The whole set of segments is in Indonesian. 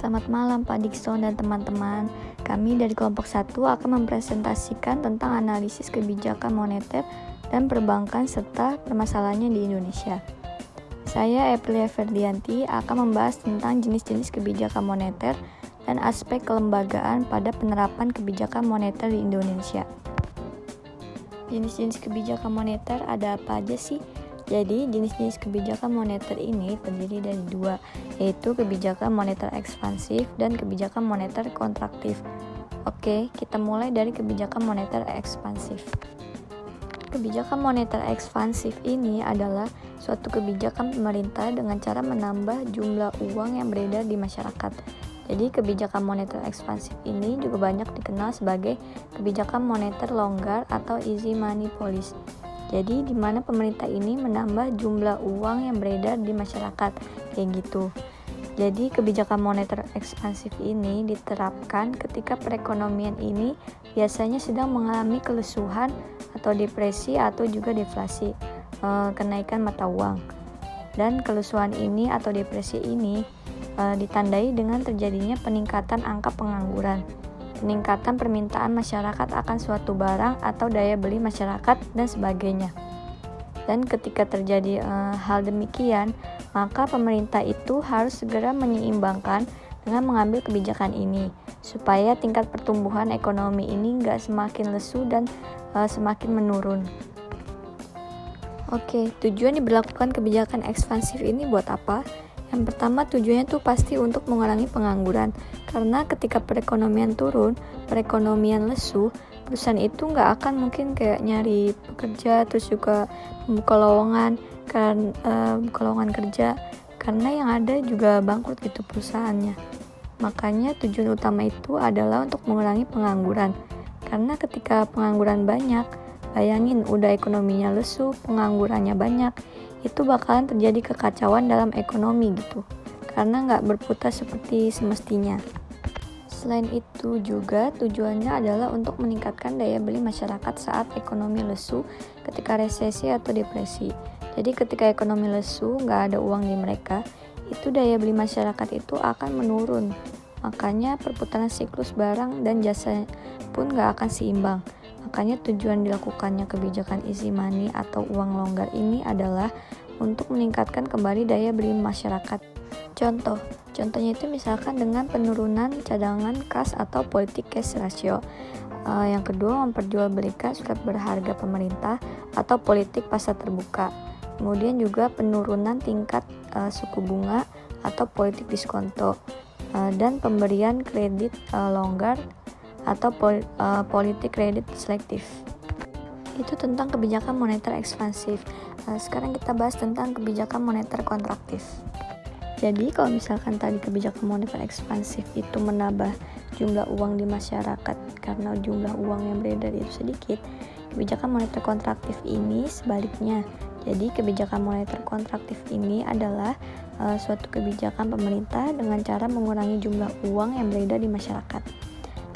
Selamat malam Pak Dikson dan teman-teman. Kami dari kelompok 1 akan mempresentasikan tentang analisis kebijakan moneter dan perbankan serta permasalahannya di Indonesia. Saya Eprilia Ferdianti akan membahas tentang jenis-jenis kebijakan moneter dan aspek kelembagaan pada penerapan kebijakan moneter di Indonesia. Jenis-jenis kebijakan moneter ada apa aja sih? Jadi, jenis-jenis kebijakan moneter ini terdiri dari dua, yaitu kebijakan moneter ekspansif dan kebijakan moneter kontraktif. Oke, kita mulai dari kebijakan moneter ekspansif. Kebijakan moneter ekspansif ini adalah suatu kebijakan pemerintah dengan cara menambah jumlah uang yang beredar di masyarakat. Jadi, kebijakan moneter ekspansif ini juga banyak dikenal sebagai kebijakan moneter longgar atau easy money policy. Jadi di mana pemerintah ini menambah jumlah uang yang beredar di masyarakat, kayak gitu. Jadi kebijakan moneter ekspansif ini diterapkan ketika perekonomian ini biasanya sedang mengalami kelesuan atau depresi atau juga deflasi, kenaikan mata uang. Dan kelesuan ini atau depresi ini ditandai dengan terjadinya peningkatan angka pengangguran, peningkatan permintaan masyarakat akan suatu barang atau daya beli masyarakat dan sebagainya. Dan ketika terjadi hal demikian, maka pemerintah itu harus segera menyeimbangkan dengan mengambil kebijakan ini supaya tingkat pertumbuhan ekonomi ini nggak semakin lesu dan semakin menurun. Oke, tujuan diberlakukan kebijakan ekspansif ini buat apa? Yang pertama, tujuannya tuh pasti untuk mengurangi pengangguran. Karena ketika perekonomian turun, perekonomian lesu, perusahaan itu nggak akan mungkin kayak nyari pekerja, terus juga membuka lowongan kerja, karena yang ada juga bangkrut gitu perusahaannya. Makanya tujuan utama itu adalah untuk mengurangi pengangguran. Karena ketika pengangguran banyak, bayangin udah ekonominya lesu, penganggurannya banyak, itu bakalan terjadi kekacauan dalam ekonomi gitu, karena nggak berputar seperti semestinya. Selain itu juga tujuannya adalah untuk meningkatkan daya beli masyarakat saat ekonomi lesu ketika resesi atau depresi. Jadi ketika ekonomi lesu, nggak ada uang di mereka, itu daya beli masyarakat itu akan menurun. Makanya perputaran siklus barang dan jasa pun nggak akan seimbang. Makanya tujuan dilakukannya kebijakan easy money atau uang longgar ini adalah untuk meningkatkan kembali daya beli masyarakat. Contohnya itu misalkan dengan penurunan cadangan kas atau politik cash ratio. Yang kedua, memperjualbelikan surat berharga pemerintah atau politik pasar terbuka. Kemudian juga penurunan tingkat suku bunga atau politik diskonto, dan pemberian kredit longgar atau politik kredit selektif. Itu tentang kebijakan moneter ekspansif. Sekarang kita bahas tentang kebijakan moneter kontraktif. Jadi kalau misalkan tadi kebijakan moneter ekspansif itu menambah jumlah uang di masyarakat karena jumlah uang yang beredar itu sedikit, kebijakan moneter kontraktif ini sebaliknya. Jadi kebijakan moneter kontraktif ini adalah suatu kebijakan pemerintah dengan cara mengurangi jumlah uang yang beredar di masyarakat.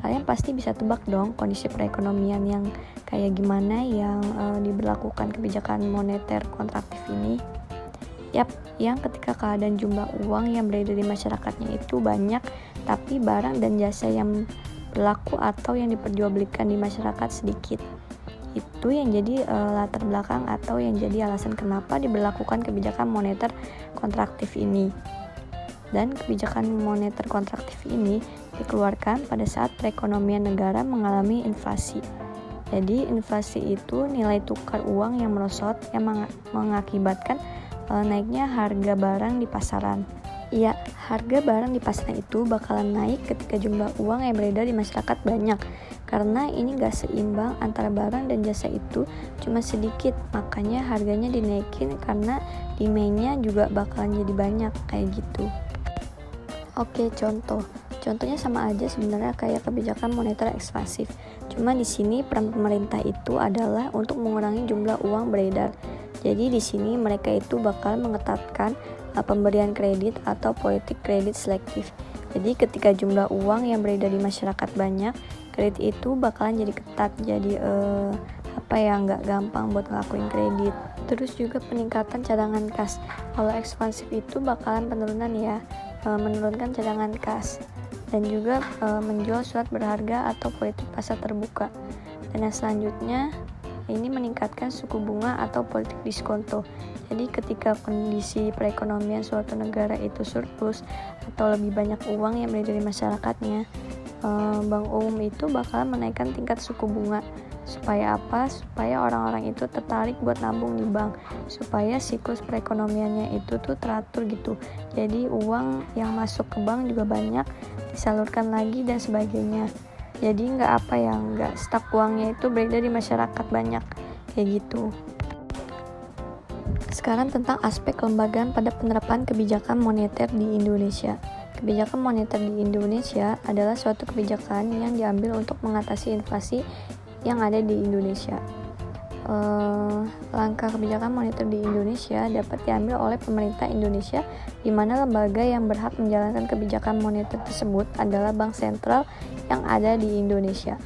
Kalian pasti bisa tebak dong kondisi perekonomian yang kayak gimana yang diberlakukan kebijakan moneter kontraktif ini. Yap, yang ketika keadaan jumlah uang yang beredar di masyarakatnya itu banyak, tapi barang dan jasa yang berlaku atau yang diperjualbelikan di masyarakat sedikit. Itu yang jadi latar belakang atau yang jadi alasan kenapa diberlakukan kebijakan moneter kontraktif ini. Dan kebijakan moneter kontraktif ini dikeluarkan pada saat perekonomian negara mengalami inflasi. Jadi inflasi itu nilai tukar uang yang merosot yang mengakibatkan naiknya harga barang di pasaran. Iya, harga barang di pasaran itu bakalan naik ketika jumlah uang yang beredar di masyarakat banyak. Karena ini gak seimbang antara barang dan jasa itu cuma sedikit, makanya harganya dinaikin karena demand-nya juga bakalan jadi banyak kayak gitu. Oke, contohnya sama aja sebenarnya kayak kebijakan moneter ekspansif. Cuma di sini peran pemerintah itu adalah untuk mengurangi jumlah uang beredar. Jadi di sini mereka itu bakal mengetatkan pemberian kredit atau politik kredit selektif. Jadi ketika jumlah uang yang beredar di masyarakat banyak, kredit itu bakalan jadi ketat. Jadi nggak gampang buat ngelakuin kredit. Terus juga peningkatan cadangan kas. Kalau ekspansif itu bakalan penurunan ya. menurunkan cadangan kas, dan juga menjual surat berharga atau politik pasar terbuka. Dan yang selanjutnya, ini meningkatkan suku bunga atau politik diskonto. Jadi ketika kondisi perekonomian suatu negara itu surplus atau lebih banyak uang yang beredar di masyarakatnya, bank umum itu bakal menaikkan tingkat suku bunga. Supaya apa? Supaya orang-orang itu tertarik buat nabung di bank, supaya siklus perekonomiannya itu tuh teratur gitu. Jadi uang yang masuk ke bank juga banyak, disalurkan lagi dan sebagainya. Jadi nggak stuck uangnya itu beredar di masyarakat banyak kayak gitu. Sekarang tentang aspek kelembagaan pada penerapan kebijakan moneter di Indonesia. Kebijakan moneter di Indonesia adalah suatu kebijakan yang diambil untuk mengatasi inflasi yang ada di Indonesia. Langkah kebijakan moneter di Indonesia dapat diambil oleh pemerintah Indonesia, di mana lembaga yang berhak menjalankan kebijakan moneter tersebut adalah Bank Sentral yang ada di Indonesia.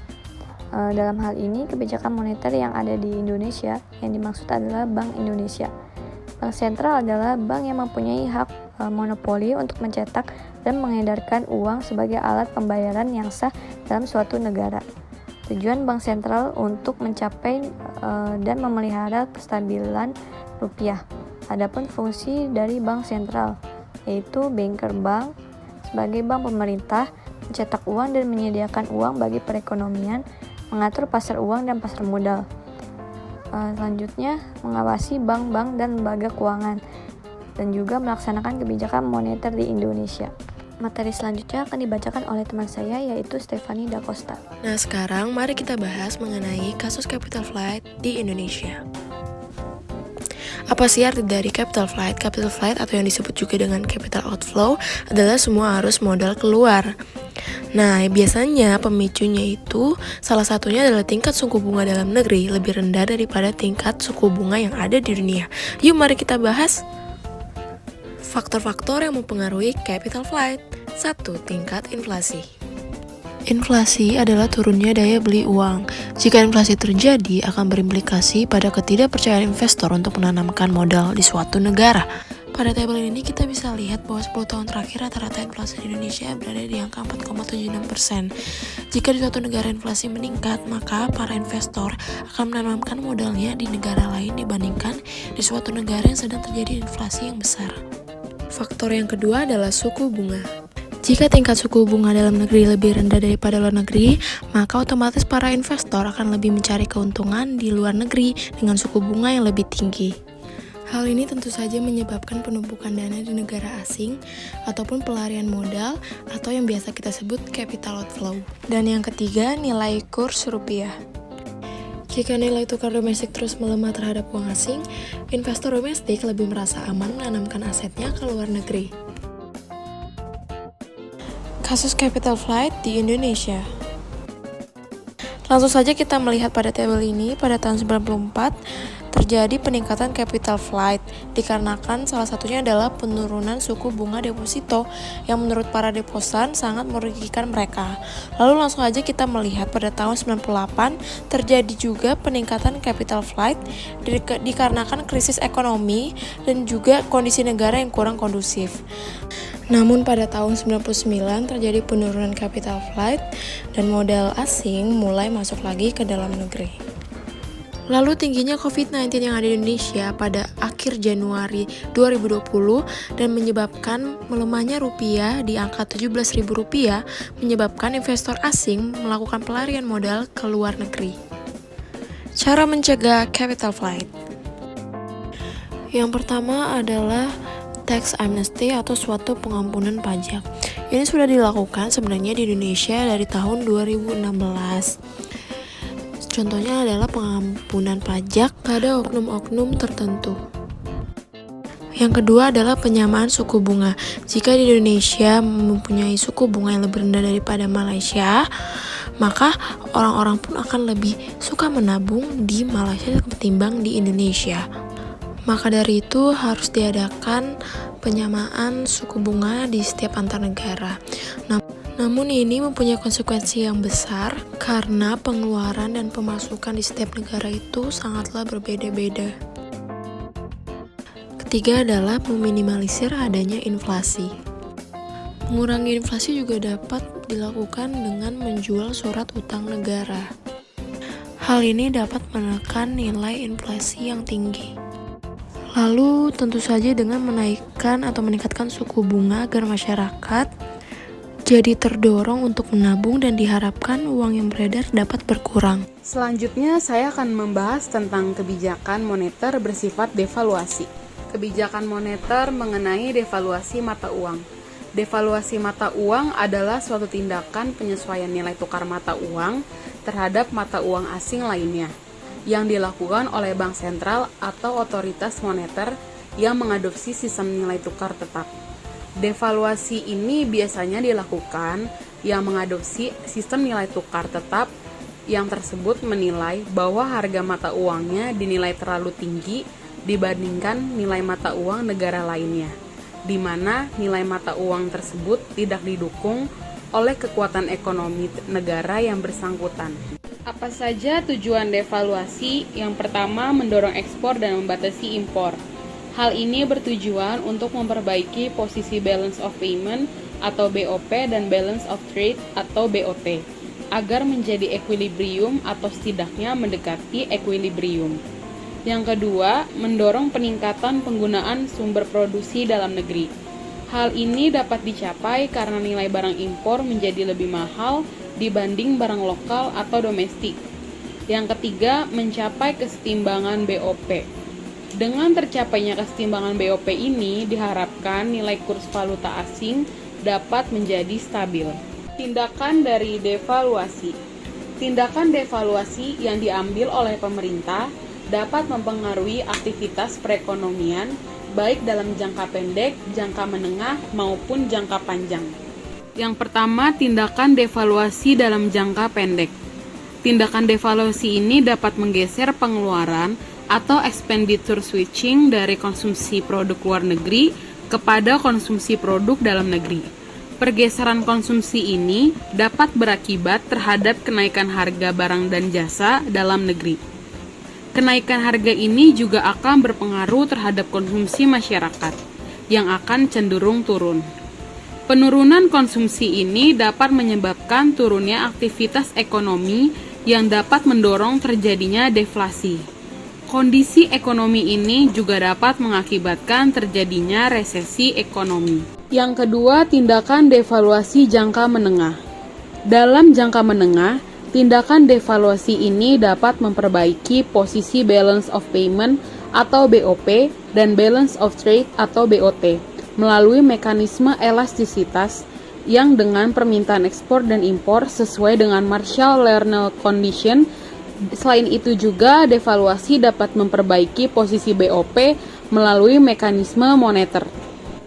Dalam hal ini, kebijakan moneter yang ada di Indonesia yang dimaksud adalah Bank Indonesia. Bank Sentral adalah bank yang mempunyai hak monopoli untuk mencetak dan mengedarkan uang sebagai alat pembayaran yang sah dalam suatu negara. Tujuan Bank Sentral untuk mencapai dan memelihara kestabilan rupiah. Adapun fungsi dari Bank Sentral yaitu banker bank sebagai bank pemerintah, mencetak uang dan menyediakan uang bagi perekonomian, mengatur pasar uang dan pasar modal. Selanjutnya, mengawasi bank-bank dan lembaga keuangan, dan juga melaksanakan kebijakan moneter di Indonesia. Materi selanjutnya akan dibacakan oleh teman saya, yaitu Stefani Da Costa. Nah, sekarang mari kita bahas mengenai kasus capital flight di Indonesia. Apa sih arti dari capital flight? Capital flight atau yang disebut juga dengan capital outflow adalah semua arus modal keluar. Nah, biasanya pemicunya itu salah satunya adalah tingkat suku bunga dalam negeri lebih rendah daripada tingkat suku bunga yang ada di dunia. Yuk mari kita bahas faktor-faktor yang mempengaruhi capital flight. 1. Tingkat inflasi. Inflasi adalah turunnya daya beli uang. Jika inflasi terjadi, akan berimplikasi pada ketidakpercayaan investor untuk menanamkan modal di suatu negara. Pada tabel ini kita bisa lihat bahwa 10 tahun terakhir rata-rata inflasi di Indonesia berada di angka 4,76%. Jika di suatu negara inflasi meningkat, maka para investor akan menanamkan modalnya di negara lain dibandingkan di suatu negara yang sedang terjadi inflasi yang besar. Faktor yang kedua adalah suku bunga. Jika tingkat suku bunga dalam negeri lebih rendah daripada luar negeri, maka otomatis para investor akan lebih mencari keuntungan di luar negeri dengan suku bunga yang lebih tinggi. Hal ini tentu saja menyebabkan penumpukan dana di negara asing ataupun pelarian modal atau yang biasa kita sebut capital outflow. Dan yang ketiga, nilai kurs rupiah. Jika nilai tukar domestik terus melemah terhadap uang asing, investor domestik lebih merasa aman menanamkan asetnya ke luar negeri. Kasus capital flight di Indonesia. Langsung saja kita melihat pada tabel ini, pada tahun 94 terjadi peningkatan capital flight dikarenakan salah satunya adalah penurunan suku bunga deposito yang menurut para deposan sangat merugikan mereka. Lalu langsung aja kita melihat pada tahun 98 terjadi juga peningkatan capital flight dikarenakan krisis ekonomi dan juga kondisi negara yang kurang kondusif. Namun pada tahun 99 terjadi penurunan capital flight dan modal asing mulai masuk lagi ke dalam negeri. Lalu tingginya COVID-19 yang ada di Indonesia pada akhir Januari 2020 dan menyebabkan melemahnya rupiah di angka Rp17.000 menyebabkan investor asing melakukan pelarian modal ke luar negeri. Cara mencegah capital flight. Yang pertama adalah tax amnesty atau suatu pengampunan pajak. Ini sudah dilakukan sebenarnya di Indonesia dari tahun 2016. Contohnya adalah pengampunan pajak pada oknum-oknum tertentu. Yang kedua adalah penyamaan suku bunga. Jika di Indonesia mempunyai suku bunga yang lebih rendah daripada Malaysia, maka orang-orang pun akan lebih suka menabung di Malaysia ketimbang di Indonesia. Maka dari itu harus diadakan penyamaan suku bunga di setiap antar negara. Namun ini mempunyai konsekuensi yang besar karena pengeluaran dan pemasukan di setiap negara itu sangatlah berbeda-beda. Ketiga adalah meminimalisir adanya inflasi. Mengurangi inflasi juga dapat dilakukan dengan menjual surat utang negara. Hal ini dapat menekan nilai inflasi yang tinggi. Lalu tentu saja dengan menaikkan atau meningkatkan suku bunga agar masyarakat jadi terdorong untuk menabung dan diharapkan uang yang beredar dapat berkurang. Selanjutnya saya akan membahas tentang kebijakan moneter bersifat devaluasi. Kebijakan moneter mengenai devaluasi mata uang. Devaluasi mata uang adalah suatu tindakan penyesuaian nilai tukar mata uang terhadap mata uang asing lainnya yang dilakukan oleh bank sentral atau otoritas moneter yang mengadopsi sistem nilai tukar tetap. Devaluasi ini biasanya dilakukan yang mengadopsi sistem nilai tukar tetap yang tersebut menilai bahwa harga mata uangnya dinilai terlalu tinggi dibandingkan nilai mata uang negara lainnya, di mana nilai mata uang tersebut tidak didukung oleh kekuatan ekonomi negara yang bersangkutan. Apa saja tujuan devaluasi? Yang pertama, mendorong ekspor dan membatasi impor. Hal ini bertujuan untuk memperbaiki posisi balance of payment atau BOP dan balance of trade atau BOT, agar menjadi equilibrium atau setidaknya mendekati equilibrium. Yang kedua, mendorong peningkatan penggunaan sumber produksi dalam negeri. Hal ini dapat dicapai karena nilai barang impor menjadi lebih mahal dibanding barang lokal atau domestik. Yang ketiga, mencapai kesetimbangan BOP. Dengan tercapainya kesetimbangan BOP ini, diharapkan nilai kurs valuta asing dapat menjadi stabil. Tindakan dari devaluasi. Tindakan devaluasi yang diambil oleh pemerintah dapat mempengaruhi aktivitas perekonomian baik dalam jangka pendek, jangka menengah, maupun jangka panjang. Yang pertama, tindakan devaluasi dalam jangka pendek. Tindakan devaluasi ini dapat menggeser pengeluaran atau expenditure switching dari konsumsi produk luar negeri kepada konsumsi produk dalam negeri. Pergeseran konsumsi ini dapat berakibat terhadap kenaikan harga barang dan jasa dalam negeri. Kenaikan harga ini juga akan berpengaruh terhadap konsumsi masyarakat, yang akan cenderung turun. Penurunan konsumsi ini dapat menyebabkan turunnya aktivitas ekonomi yang dapat mendorong terjadinya deflasi. Kondisi ekonomi ini juga dapat mengakibatkan terjadinya resesi ekonomi. Yang kedua, tindakan devaluasi jangka menengah. Dalam jangka menengah, tindakan devaluasi ini dapat memperbaiki posisi balance of payment atau BOP dan balance of trade atau BOT melalui mekanisme elastisitas yang dengan permintaan ekspor dan impor sesuai dengan Marshall-Lerner Condition. Selain itu juga devaluasi dapat memperbaiki posisi BOP melalui mekanisme moneter.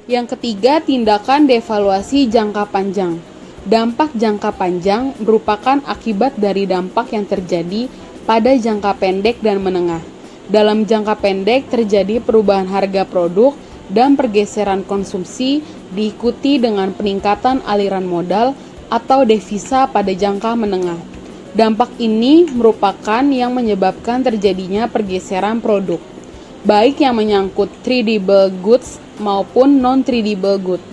Yang ketiga, tindakan devaluasi jangka panjang. Dampak jangka panjang merupakan akibat dari dampak yang terjadi pada jangka pendek dan menengah. Dalam jangka pendek terjadi perubahan harga produk dan pergeseran konsumsi diikuti dengan peningkatan aliran modal atau devisa pada jangka menengah. Dampak ini merupakan yang menyebabkan terjadinya pergeseran produk, baik yang menyangkut tradable goods maupun non-tradable goods.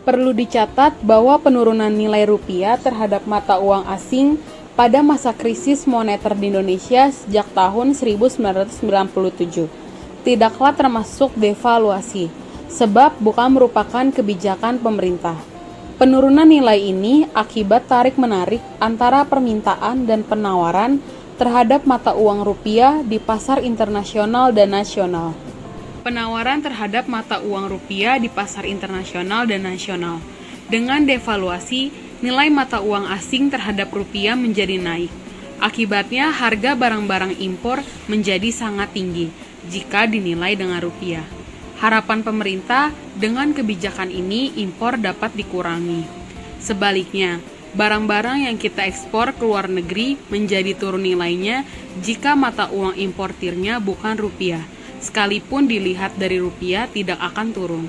Perlu dicatat bahwa penurunan nilai rupiah terhadap mata uang asing pada masa krisis moneter di Indonesia sejak tahun 1997 tidaklah termasuk devaluasi, sebab bukan merupakan kebijakan pemerintah. Penurunan nilai ini akibat tarik-menarik antara permintaan dan penawaran terhadap mata uang rupiah di pasar internasional dan nasional. Penawaran terhadap mata uang rupiah di pasar internasional dan nasional. Dengan devaluasi, nilai mata uang asing terhadap rupiah menjadi naik. Akibatnya, harga barang-barang impor menjadi sangat tinggi jika dinilai dengan rupiah. Harapan pemerintah, dengan kebijakan ini impor dapat dikurangi. Sebaliknya, barang-barang yang kita ekspor ke luar negeri menjadi turun nilainya jika mata uang importirnya bukan rupiah. Sekalipun dilihat dari rupiah tidak akan turun.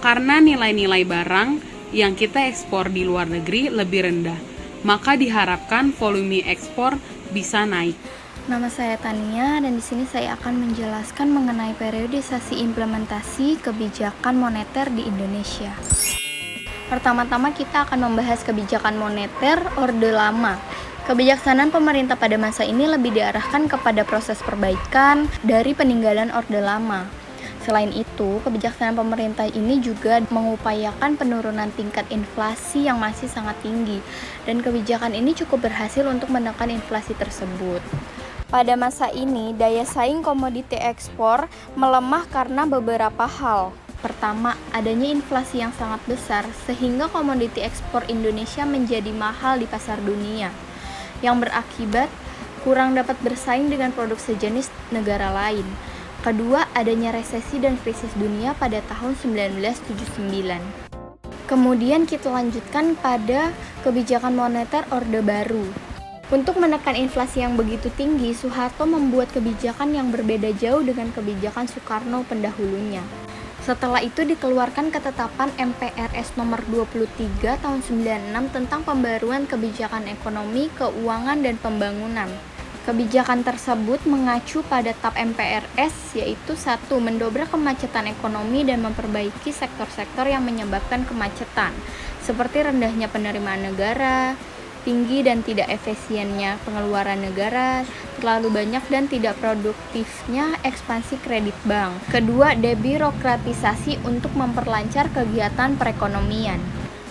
Karena nilai-nilai barang yang kita ekspor di luar negeri lebih rendah, maka diharapkan volume ekspor bisa naik. Nama saya Tania dan di sini saya akan menjelaskan mengenai periodisasi implementasi kebijakan moneter di Indonesia. Pertama-tama kita akan membahas kebijakan moneter Orde Lama. Kebijaksanaan pemerintah pada masa ini lebih diarahkan kepada proses perbaikan dari peninggalan Orde Lama. Selain itu, kebijaksanaan pemerintah ini juga mengupayakan penurunan tingkat inflasi yang masih sangat tinggi, dan kebijakan ini cukup berhasil untuk menekan inflasi tersebut. Pada masa ini, daya saing komoditi ekspor melemah karena beberapa hal. Pertama, adanya inflasi yang sangat besar sehingga komoditi ekspor Indonesia menjadi mahal di pasar dunia, yang berakibat kurang dapat bersaing dengan produk sejenis negara lain. Kedua, adanya resesi dan krisis dunia pada tahun 1979. Kemudian kita lanjutkan pada kebijakan moneter Orde Baru. Untuk menekan inflasi yang begitu tinggi, Soeharto membuat kebijakan yang berbeda jauh dengan kebijakan Soekarno pendahulunya. Setelah itu dikeluarkan ketetapan MPRS nomor 23 tahun 96 tentang pembaruan kebijakan ekonomi, keuangan, dan pembangunan. Kebijakan tersebut mengacu pada TAP MPRS, yaitu 1. Mendobrak kemacetan ekonomi dan memperbaiki sektor-sektor yang menyebabkan kemacetan, seperti rendahnya penerimaan negara, tinggi dan tidak efisiennya pengeluaran negara, terlalu banyak dan tidak produktifnya ekspansi kredit bank. Kedua, debirokratisasi untuk memperlancar kegiatan perekonomian.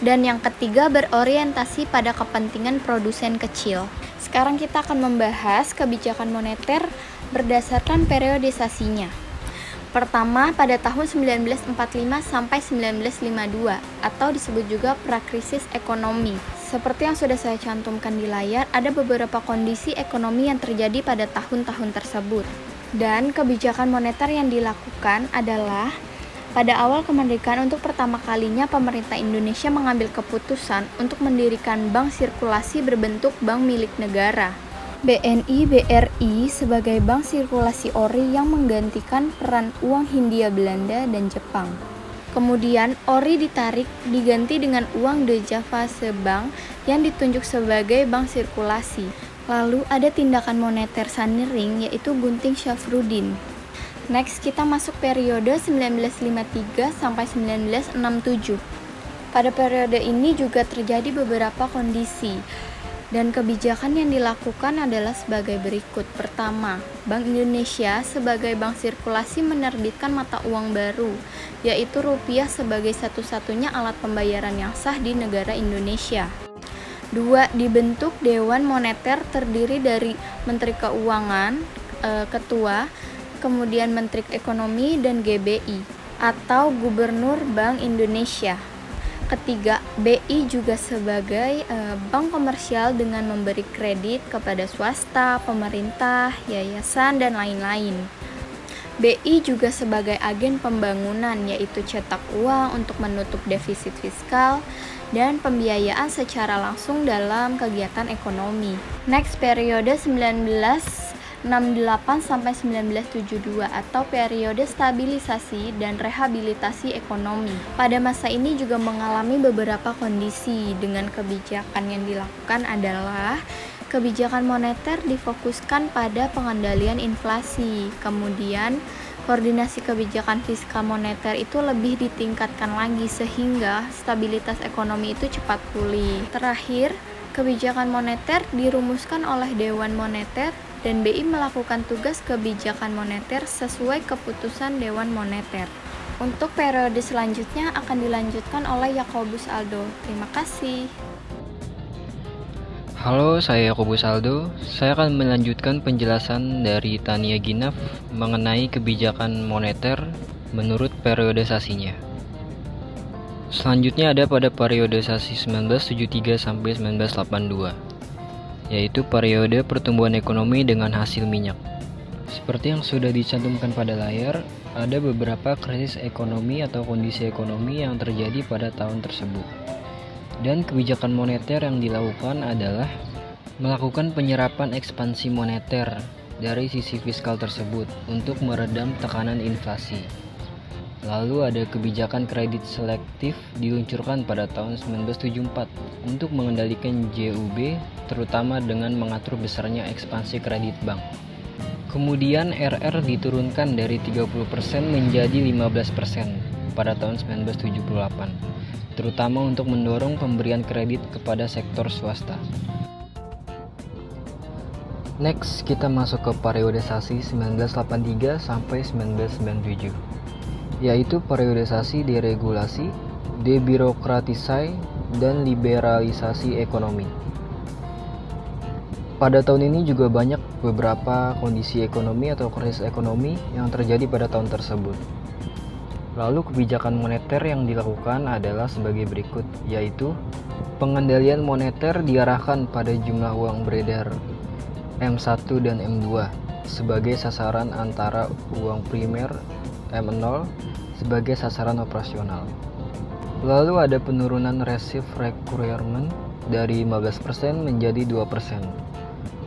Dan yang ketiga, berorientasi pada kepentingan produsen kecil. Sekarang kita akan membahas kebijakan moneter berdasarkan periodisasinya. Pertama, pada tahun 1945 sampai 1952 atau disebut juga prakrisis ekonomi. Seperti yang sudah saya cantumkan di layar, ada beberapa kondisi ekonomi yang terjadi pada tahun-tahun tersebut. Dan kebijakan moneter yang dilakukan adalah pada awal kemerdekaan, untuk pertama kalinya pemerintah Indonesia mengambil keputusan untuk mendirikan bank sirkulasi berbentuk bank milik negara. BNI BRI sebagai bank sirkulasi ori yang menggantikan peran uang Hindia Belanda dan Jepang. Kemudian ori ditarik diganti dengan uang De Javase Bank yang ditunjuk sebagai bank sirkulasi. Lalu ada tindakan moneter Saniring yaitu Gunting Syafruddin. Next, kita masuk periode 1953 sampai 1967. Pada periode ini juga terjadi beberapa kondisi dan kebijakan yang dilakukan adalah sebagai berikut. Pertama, Bank Indonesia sebagai bank sirkulasi menerbitkan mata uang baru, yaitu rupiah sebagai satu-satunya alat pembayaran yang sah di negara Indonesia. 2. Dibentuk Dewan Moneter terdiri dari Menteri Keuangan, Ketua, kemudian Menteri Ekonomi dan GBI atau Gubernur Bank Indonesia. Ketiga, BI juga sebagai bank komersial dengan memberi kredit kepada swasta, pemerintah, yayasan, dan lain-lain. BI juga sebagai agen pembangunan, yaitu cetak uang untuk menutup defisit fiskal dan pembiayaan secara langsung dalam kegiatan ekonomi. Next, periode 1968 sampai 1972 atau periode stabilisasi dan rehabilitasi ekonomi. Pada masa ini juga mengalami beberapa kondisi. Dengan kebijakan yang dilakukan adalah kebijakan moneter difokuskan pada pengendalian inflasi. Kemudian koordinasi kebijakan fiskal moneter itu lebih ditingkatkan lagi sehingga stabilitas ekonomi itu cepat pulih. Terakhir, kebijakan moneter dirumuskan oleh Dewan Moneter dan BI melakukan tugas kebijakan moneter sesuai keputusan Dewan Moneter. Untuk periode selanjutnya akan dilanjutkan oleh Yakobus Aldo. Terima kasih. Halo, saya Yakobus Aldo. Saya akan melanjutkan penjelasan dari Tania Ginaf mengenai kebijakan moneter menurut periodisasinya. Selanjutnya ada pada periodisasi 1973 sampai 1982. Yaitu periode pertumbuhan ekonomi dengan hasil minyak. Seperti yang sudah dicantumkan pada layar, ada beberapa krisis ekonomi atau kondisi ekonomi yang terjadi pada tahun tersebut. Dan kebijakan moneter yang dilakukan adalah melakukan penyerapan ekspansi moneter dari sisi fiskal tersebut untuk meredam tekanan inflasi. Lalu ada kebijakan kredit selektif diluncurkan pada tahun 1974 untuk mengendalikan JUB, terutama dengan mengatur besarnya ekspansi kredit bank. Kemudian RR diturunkan dari 30% menjadi 15%. pada tahun 1978, terutama untuk mendorong pemberian kredit kepada sektor swasta. Next, kita masuk ke periodisasi 1983 sampai 1997, yaitu periodisasi deregulasi, debirokratisasi, dan liberalisasi ekonomi. Pada tahun ini juga banyak beberapa kondisi ekonomi atau krisis ekonomi yang terjadi pada tahun tersebut. Lalu kebijakan moneter yang dilakukan adalah sebagai berikut, yaitu pengendalian moneter diarahkan pada jumlah uang beredar M1 dan M2 sebagai sasaran antara uang primer M0 sebagai sasaran operasional. Lalu ada penurunan reserve requirement dari 15% menjadi 2%.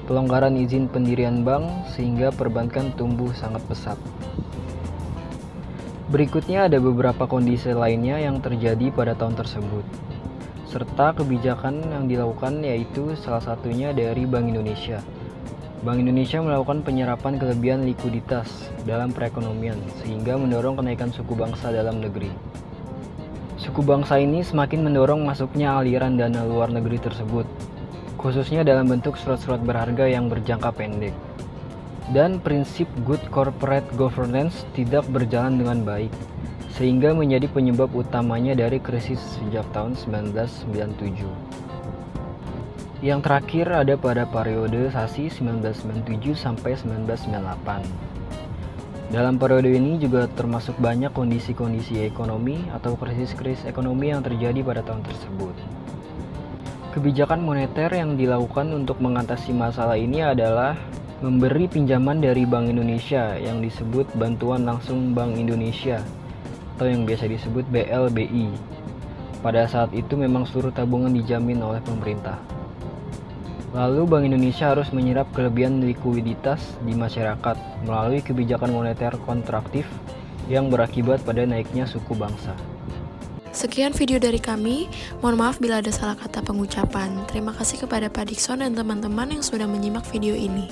Pelonggaran izin pendirian bank sehingga perbankan tumbuh sangat pesat. Berikutnya ada beberapa kondisi lainnya yang terjadi pada tahun tersebut, serta kebijakan yang dilakukan, yaitu salah satunya dari Bank Indonesia. Bank Indonesia melakukan penyerapan kelebihan likuiditas dalam perekonomian sehingga mendorong kenaikan suku bangsa dalam negeri. Suku bangsa ini semakin mendorong masuknya aliran dana luar negeri tersebut, khususnya dalam bentuk surat-surat berharga yang berjangka pendek. Dan prinsip good corporate governance tidak berjalan dengan baik, sehingga menjadi penyebab utamanya dari krisis sejak tahun 1997. Yang terakhir ada pada periodisasi 1997 sampai 1998. Dalam periode ini juga termasuk banyak kondisi-kondisi ekonomi atau krisis-krisis ekonomi yang terjadi pada tahun tersebut. Kebijakan moneter yang dilakukan untuk mengatasi masalah ini adalah memberi pinjaman dari Bank Indonesia yang disebut Bantuan Langsung Bank Indonesia atau yang biasa disebut BLBI. Pada saat itu memang seluruh tabungan dijamin oleh pemerintah. Lalu Bank Indonesia harus menyerap kelebihan likuiditas di masyarakat melalui kebijakan moneter kontraktif yang berakibat pada naiknya suku bangsa. Sekian video dari kami, mohon maaf bila ada salah kata pengucapan. Terima kasih kepada Pak Dikson dan teman-teman yang sudah menyimak video ini.